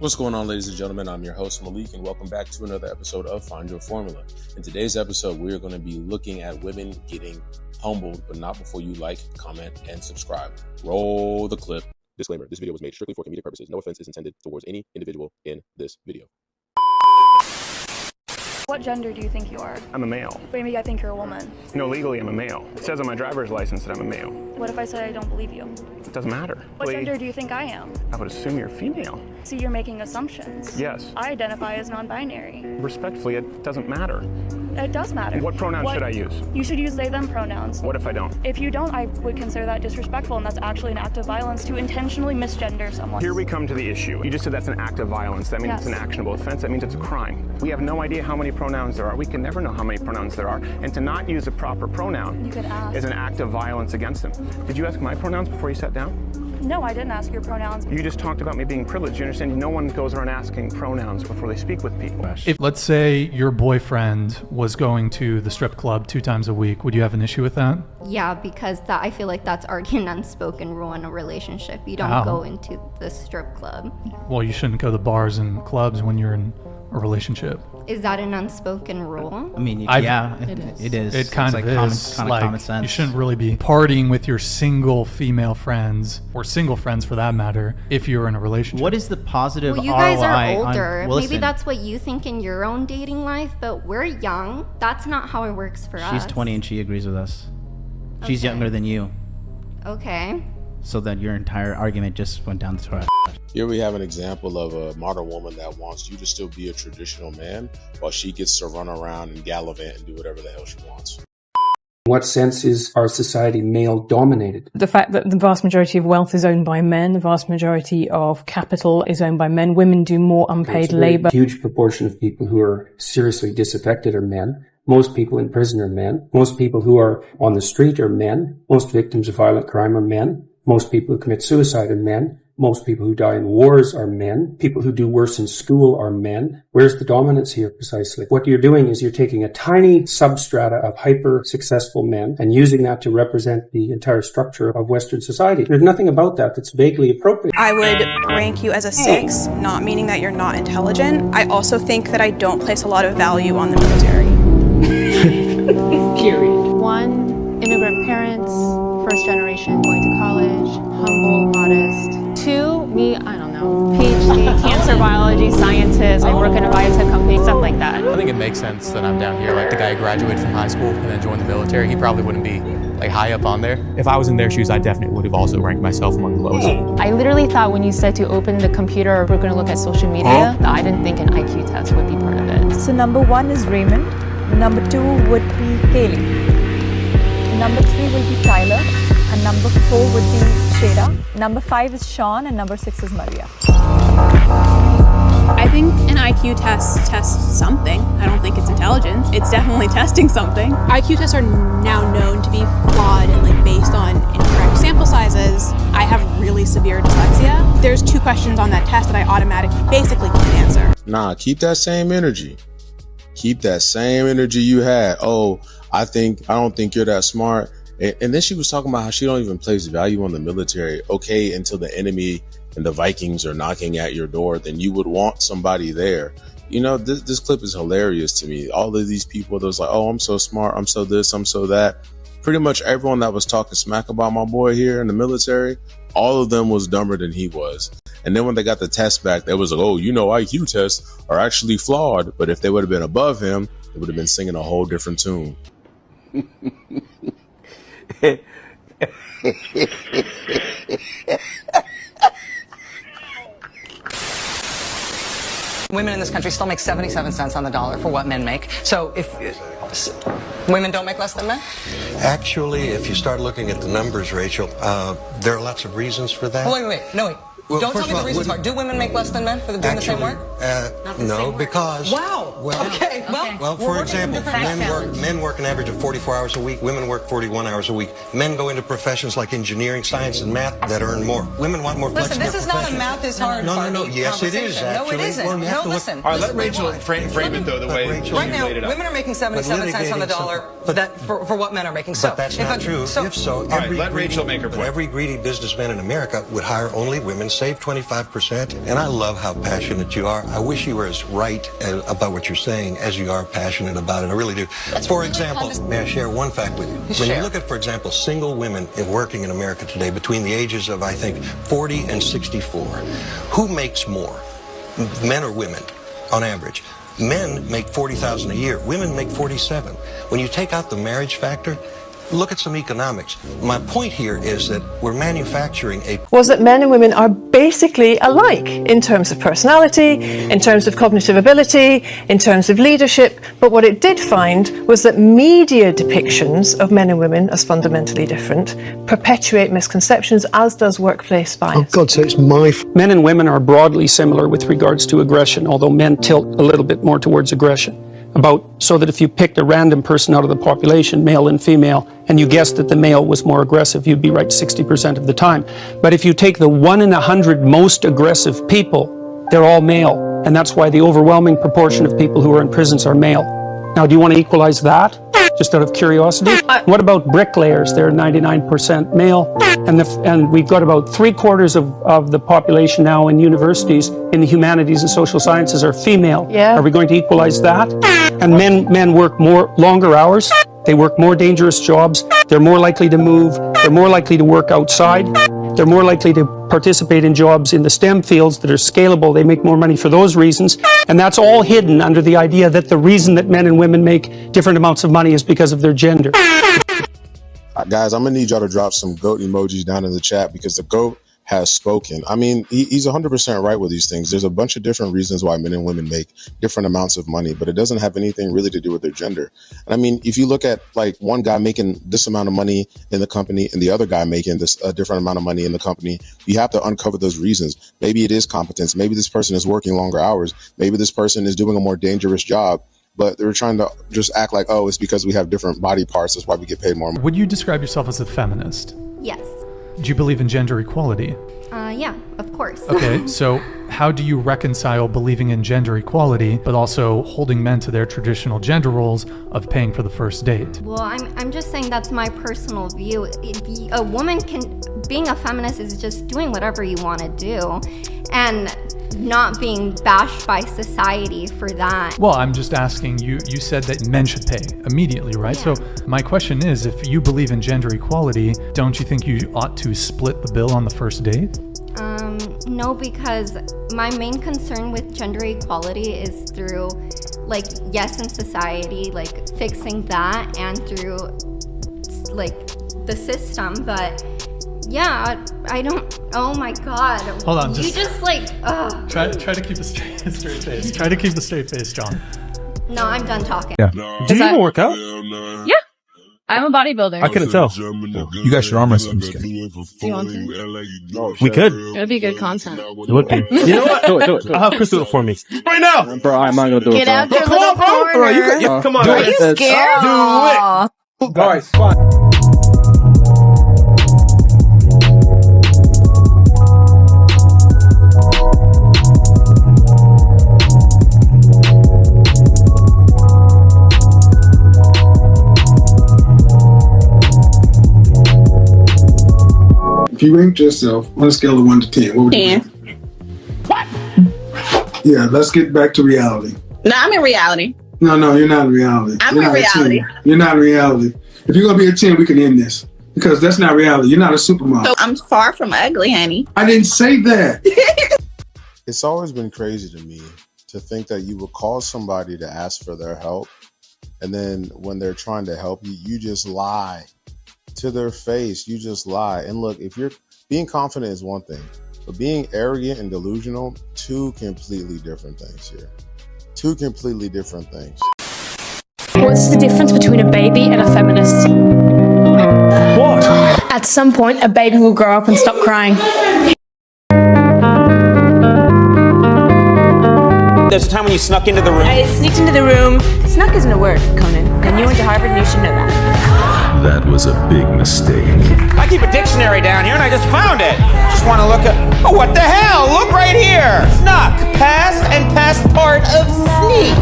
What's going on, ladies and gentlemen? I'm your host, Malik, and welcome back to another episode of Find Your Formula. In today's episode, we're going to be looking at women getting humbled, but not before you like, comment, and subscribe. Roll the clip. Disclaimer, this video was made strictly for comedic purposes. No offense is intended towards any individual in this video. What gender do you think you are? I'm a male. Maybe I think you're a woman. No, legally I'm a male. It says on my driver's license that I'm a male. What if I say I don't believe you? It doesn't matter. What gender do you think I am? I would assume you're female. See, you're making assumptions. Yes. I identify as non-binary. Respectfully, it doesn't matter. It does matter. What pronoun should I use? You should use they, them pronouns. What if I don't? If you don't, I would consider that disrespectful, and that's actually an act of violence to intentionally misgender someone. Here we come to the issue. You just said that's an act of violence. That means It's an actionable offense. That means it's a crime. We have no idea how many pronouns there are. We can never know how many pronouns there are. And to not use a proper pronoun is an act of violence against them. Did you ask my pronouns before you sat down? No, I didn't ask your pronouns. You just talked about me being privileged. You understand? No one goes around asking pronouns before they speak with people. If, let's say, your boyfriend was going to the strip club 2 times a week, would you have an issue with that? Yeah, because I feel like that's already an unspoken rule in a relationship. You don't go into the strip club. Well, you shouldn't go to bars and clubs when you're in a relationship. Is that an unspoken rule? I mean, yeah, it is. It kind of is. Common sense. You shouldn't really be partying with your single female friends, or single friends for that matter, if you're in a relationship. What is the positive ROI? Well, you guys are older. Well, maybe that's what you think in your own dating life, but we're young. That's not how it works for us. She's 20 and she agrees with us. She's younger than you. Okay. So that your entire argument just went down the toilet. Here we have an example of a modern woman that wants you to still be a traditional man while she gets to run around and gallivant and do whatever the hell she wants. In what sense is our society male-dominated? The fact that the vast majority of wealth is owned by men, the vast majority of capital is owned by men. Women do more unpaid labor. A huge proportion of people who are seriously disaffected are men. Most people in prison are men. Most people who are on the street are men. Most victims of violent crime are men. Most people who commit suicide are men. Most people who die in wars are men. People who do worse in school are men. Where's the dominance here precisely? What you're doing is you're taking a tiny substrata of hyper-successful men and using that to represent the entire structure of Western society. There's nothing about that that's vaguely appropriate. I would rank you as a 6, not meaning that you're not intelligent. I also think that I don't place a lot of value on the military. Period. 1, immigrant parents, first generation, going to college, humble, modest. 2, me, I don't know, PhD, cancer biology scientist, I work in a biotech company, stuff like that. I think it makes sense that I'm down here. Like the guy who graduated from high school and then joined the military, he probably wouldn't be like high up on there. If I was in their shoes, I definitely would have also ranked myself among the lowest. I literally thought when you said to open the computer, we're gonna look at social media, I didn't think an IQ test would be part of it. So number 1 is Raymond, number 2 would be Kaylee, number 3 will be Tyler, and number 4 would be Shada, number 5 is Sean, and number 6 is Maria. I think an IQ test tests something. I don't think it's intelligence. It's definitely testing something. IQ tests are now known to be flawed and based on incorrect sample sizes. I have really severe dyslexia. There's 2 questions on that test that I automatically basically can't answer. Nah, keep that same energy. Keep that same energy you had. Oh, I don't think you're that smart. And then she was talking about how she don't even place value on the military. Okay, until the enemy and the Vikings are knocking at your door, then you would want somebody there. You know, this clip is hilarious to me. All of these people that was like, oh, I'm so smart, I'm so this, I'm so that. Pretty much everyone that was talking smack about my boy here in the military, all of them was dumber than he was. And then when they got the test back, they was like, oh, IQ tests are actually flawed. But if they would have been above him, they would have been singing a whole different tune. Women in this country still make 77 cents on the dollar for what men make. So if women don't make less than men? Actually, if you start looking at the numbers, Rachel, there are lots of reasons for that. Wait. Well, don't tell me the reasons are. Do women make less than men for doing the same work? No, because... Wow! Okay, well, for example, men work an average of 44 hours a week, women work 41 hours a week. Men go into professions like engineering, science, and math that earn more. Women want more flexible Listen, this is not a math is hard No, yes it is, actually. No, it isn't. Well, listen. All right, let Rachel frame it, though, the way right now, women are making 77 cents on the dollar for what men are making. But that's not true. If so, let Rachel make her point. Every greedy businessman in America would hire only women save 25%, and I love how passionate you are. I wish you were as right about what you're saying as you are passionate about it. I really do. For example, may I share one fact with you? When you look at, for example, single women working in America today between the ages of, I think, 40 and 64, who makes more, men or women, on average? Men make $40,000 a year. Women make $47,000. When you take out the marriage factor, look at some economics. My point here is that we're manufacturing was that men and women are basically alike in terms of personality, in terms of cognitive ability, in terms of leadership. But what it did find was that media depictions of men and women as fundamentally different perpetuate misconceptions, as does workplace bias. Oh God, so it's Men and women are broadly similar with regards to aggression, although men tilt a little bit more towards aggression. So that if you picked a random person out of the population, male and female, and you guessed that the male was more aggressive, you'd be right 60% of the time. But if you take the 1 in 100 most aggressive people, they're all male. And that's why the overwhelming proportion of people who are in prisons are male. Now, do you want to equalize that? Just out of curiosity? What about bricklayers? They're 99% male. And we've got about 3/4 of the population now in universities in the humanities and social sciences are female. Yeah. Are we going to equalize that? And men work longer hours. They work more dangerous jobs. They're more likely to move. They're more likely to work outside. They're more likely to participate in jobs in the STEM fields that are scalable. They make more money for those reasons. And that's all hidden under the idea that the reason that men and women make different amounts of money is because of their gender. Guys, I'm going to need y'all to drop some goat emojis down in the chat because the goat has spoken. I mean, he's 100% right with these things. There's a bunch of different reasons why men and women make different amounts of money, but it doesn't have anything really to do with their gender. And I mean, if you look at like one guy making this amount of money in the company and the other guy making this a different amount of money in the company, you have to uncover those reasons. Maybe it is competence. Maybe this person is working longer hours. Maybe this person is doing a more dangerous job. But they're trying to just act like, oh, it's because we have different body parts. That's why we get paid more. Would you describe yourself as a feminist? Yes. Do you believe in gender equality? Yeah, of course. Okay, so how do you reconcile believing in gender equality, but also holding men to their traditional gender roles of paying for the first date? Well, I'm just saying that's my personal view. A woman being a feminist is just doing whatever you want to do and not being bashed by society for that. Well, I'm just asking you, you said that men should pay immediately, right? Yeah. So my question is, if you believe in gender equality, don't you think you ought to split the bill on the first date? No, because my main concern with gender equality is through, like, yes, in society, like, fixing that and through, like, the system, but yeah, I don't, oh my God. Hold on, you just like, ugh. Try to keep a straight face. Try to keep the straight face, John. No, I'm done talking. Yeah. Do you even work out? Yeah. I'm a bodybuilder. I couldn't tell. You guys should arm wrestle. I'm just kidding. Do you want to? We could. It would be good content. It would be. You know what? Do it. I'll have Chris do it for me. Right now! Bro, I'm not gonna do Get it. out your Come on, bro! corner. Bro, you come on. Are you scared? Do it! Guys, fine. If you ranked yourself on a scale of 1 to 10, what would you do? What? Yeah, let's get back to reality. No, I'm in reality. No, you're not in reality. I'm in reality. You're not in reality. If you're going to be a 10, we can end this. Because that's not reality. You're not a supermodel. So I'm far from ugly, honey. I didn't say that. It's always been crazy to me to think that you would call somebody to ask for their help, and then when they're trying to help you, you just lie to their face. You just lie. And look, if you're being confident is one thing, but being arrogant and delusional, two completely different things here. Two completely different things. What's the difference between a baby and a feminist? What? At some point, a baby will grow up and stop crying. There's a time when you snuck into the room. I sneaked into the room. Snuck isn't a word, Conan. And you went to Harvard and you should know that. That was a big mistake. I keep a dictionary down here and I just found it. Just want to look at, oh, what the hell? Look right here. Snuck, past and past part of sneak.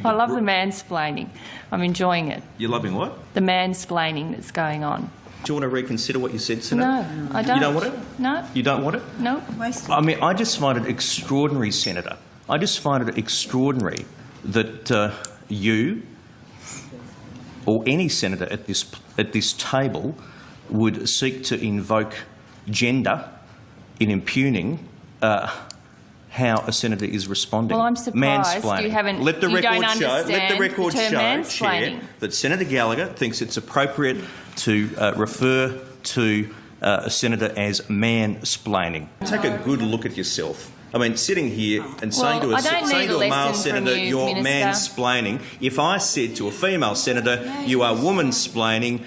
I love the mansplaining. I'm enjoying it. You're loving what? The mansplaining that's going on. Do you want to reconsider what you said, Senator? No, I don't. You don't want it? No. You don't want it? No. I mean, I just find it extraordinary, Senator. I just find it extraordinary that you or any senator at this table would seek to invoke gender in impugning how a senator is responding. Well, I'm surprised mansplaining. You haven't. Let the you record don't show. understand Let the record the term show, mansplaining. Chair, that Senator Gallagher thinks it's appropriate to refer to a senator as mansplaining. Take a good look at yourself. I mean, sitting here and saying to a male senator, you're mansplaining. If I said to a female senator, you are womansplaining,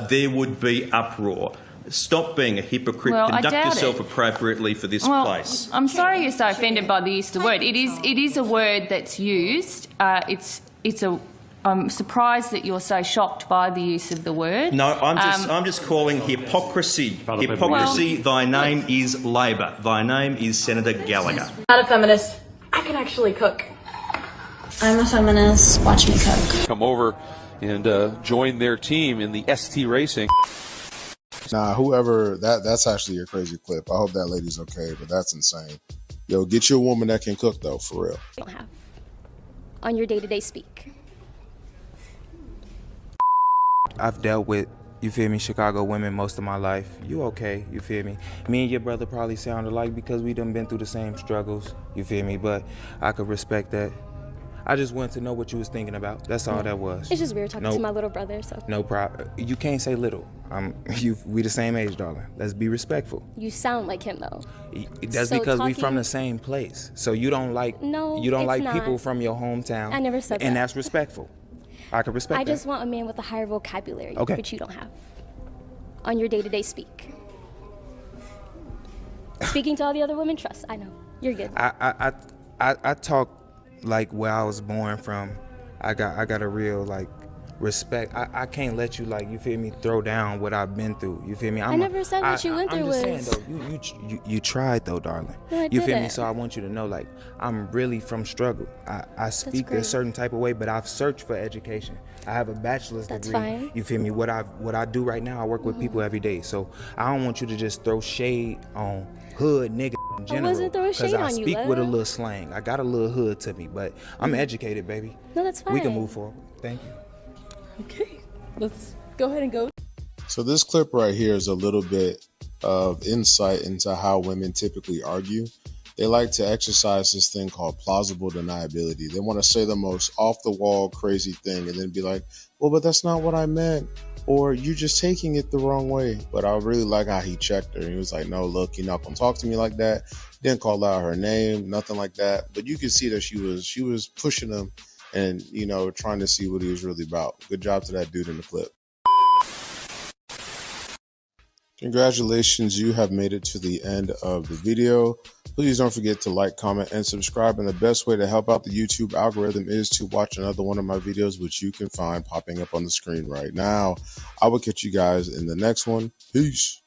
there would be uproar. Stop being a hypocrite. Well, Conduct yourself appropriately for this place. I'm sorry you're so offended by the use of the word. It is a word that's used. I'm surprised that you're so shocked by the use of the word. No, I'm just calling hypocrisy. Hypocrisy. Thy name is Labor. Thy name is Senator Gallagher. Not a feminist. I can actually cook. I'm a feminist. Watch me cook. Come over and join their team in the ST racing. Nah, whoever, that's actually a crazy clip. I hope that lady's okay, but that's insane. Yo, get your woman that can cook, though, for real. You don't have on your day-to-day speak. I've dealt with, you feel me, Chicago women most of my life. You okay, you feel me? Me and your brother probably sound alike because we done been through the same struggles, you feel me? But I could respect that. I just wanted to know what you was thinking about. That's all that was. It's just weird talking to my little brother, so. No problem. You can't say little. We the same age, darling. Let's be respectful. You sound like him, though. That's so because we from the same place. So you don't like people from your hometown. I never said that. And that's respectful. I can respect that. I just want a man with a higher vocabulary, which you don't have on your day-to-day speak. Speaking to all the other women, trust. I know you're good. I talk like where I was born from. I got a real like respect. I can't let you, like, you feel me, throw down what I've been through. You feel me? I never said what you went through was. I'm just saying though, you tried though, darling. No, I you feel didn't. me? So I want you to know, like, I'm really from struggle. I speak a certain type of way, but I've searched for education. I have a bachelor's degree. Fine. You feel me? What I do right now, I work with people every day. So I don't want you to just throw shade on hood nigga in general. I wasn't throwing shade on you, I speak with a love. little slang. I got a little hood to me, but I'm educated, baby. No, that's fine. We can move forward. Thank you. Okay, let's go ahead and go. So this clip right here is a little bit of insight into how women typically argue. They like to exercise this thing called plausible deniability. They want to say the most off-the-wall crazy thing and then be like, well, but that's not what I meant. Or you're just taking it the wrong way. But I really like how he checked her. He was like, no, look, you're not going to talk to me like that. Didn't call out her name, nothing like that. But you could see that she was pushing him and, you know, trying to see what he was really about. Good job to that dude in the clip. Congratulations, you have made it to the end of the video. Please don't forget to like, comment, and subscribe. And the best way to help out the YouTube algorithm is to watch another one of my videos, which you can find popping up on the screen right now. I will catch you guys in the next one. Peace.